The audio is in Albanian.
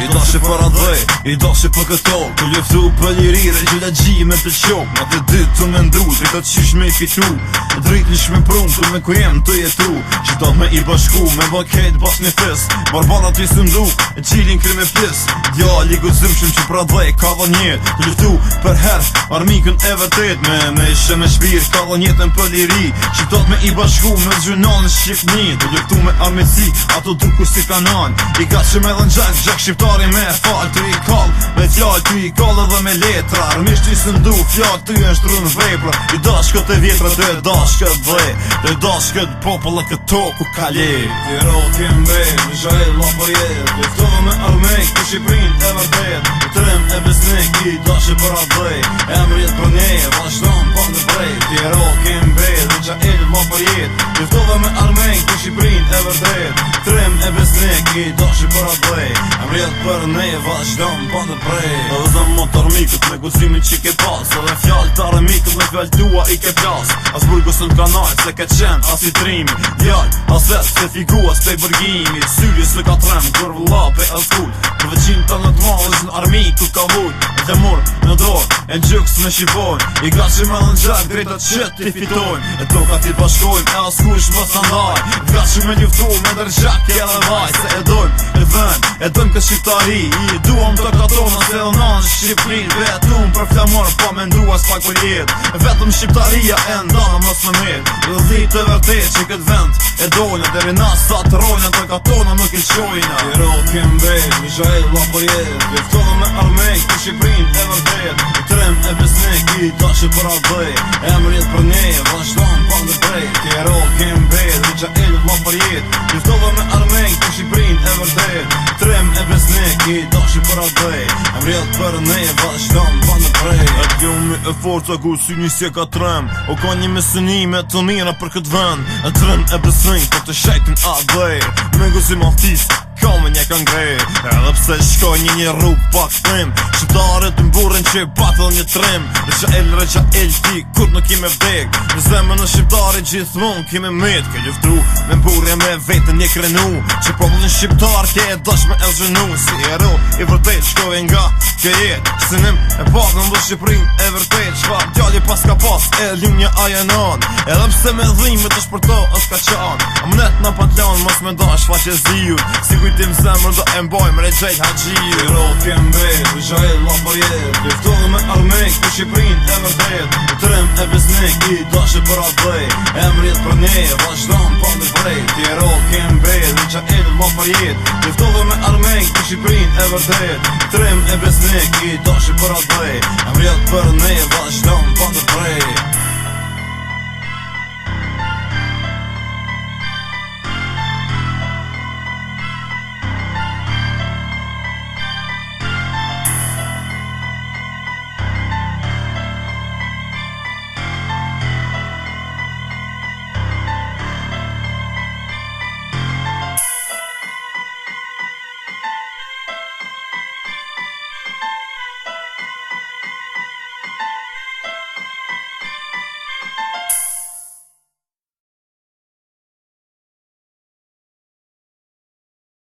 I dashi për adhej, i dashi për këto Të luftu për lirire, gjylla gjime të qok Ma të dytë të me ndru, drita të qish me i fitu Drit lish me prun, të me ku jem të jetu Qytat me i bashku, me baket bas një fes Barbanat i sëndu, e qilin kri me plis Djali guzim shumë që për adhej, ka dhe njet Të luftu për her, armikën e vërtet Me ishe me shpir, ka dhe njetën për liri Qytat me i bashku, me gjynan në Shqipni Të luftu me armeci, ato duku si kanan I ka që me dhe në gjak shqiptari me fal Ty i kall, me fjall, ty i kall edhe me letra Armisht i sëndu, fjall, ty e nështru në vepra I dash këtë e vjetra, ty e dash këtë dhe Ty e dash këtë popull e këtë toku kalje Ty rot jem bej, me zhajl la për jet Luftohë me armek, të Shqiprin e vërdet Të trim e besnik, i dash e për adhej Emrjet për ne, vazhdon pa në brej Ty rot jem bej, me zhajl la për jet Luftohë me armek, të Shqiprin e vërdet Të trim e besnik, i dash e për adhej Emrjet për ne, vazhdon pa në brej Edhe dhe më të armikët me guzimin që ke pas Edhe fjall të armikët me fjall tua i ke plas As burgës në kanal, se ke qen, as i trimi Djall, as vet, se figuas pe bërgimi Sylis me ka trem, kur vëlla pe as kull Për veqim të në të malës në armiku ka vull Dhe mur në drog, e në gjyks me shqipon I ga që me dhe në gjak, drejta të qët t'i fitojn E toka t'i bashkojn, e as kush më sandaj Ga që me ljuftu me dërgjak e dhe vaj Se e dojm, e ven, e dojm këtë shqiptari I duam të katona se dhe nanë Shqiprin Vetum për flamor, pa me ndrua s'pak për jet Vetëm shqiptaria e ndana mës me met Dhe dhit e vërtet që këtë vend e dojna Deri nas sa të rojna të katona nuk i qojna I rot kem bej, mi zhajl la për jet Luftohë me armek, të Shqiprin e vërdet I trim e besnik, i dash e për adhej Emrjet për ne, vazhdon pa në brej I rot kem bej, mi zhajl la për jet Luftohë me armek, të Shqiprin e vërdet I trim e besnik, i dash e për adhej Emrjet për ne, vazhdon pa në brej E t'gjumi e forca ku sy një se ka trem O ka një mesenime të mira për këtë vend E trim e besnik, për të shajtin adhej Me guzim aftis, ka me një kanë grej Edhe pse shkoj një rrug pak trim Shqiptarët në burin që batëll një trim Reqa el ti, kur nuk kime vdek Në zemë në shqiptarit gjithmon kime met Ke luftru me mburje me vetën një krenu Që popullin shqiptar ke e dash me elgjenu Si hero i vërtet shkoj nga ke jet Sinim e pak në mbë Shqiprin e vërtet Shfar djalli pas ka pas e linja ajenon Edhe pse me dhimet është për to është ka qan Amnet në pantlon mos me dash faqe ziju Si kujtim zemër do e mbojmë regjejt haqiju I rot kem bej, u zhajl la për jet Luftohë me armek, të Shqiprin e vërdet I trim e besnik, i dash e për adhej Emrjet për ne, vazhdon pa në brej I rot kem bej, u zhajl la për jet Luftohë me armek, të Shqiprin e vërdet I trim e besnik, i dash e për adhej Emrjet për ne, vazhdon pa në brej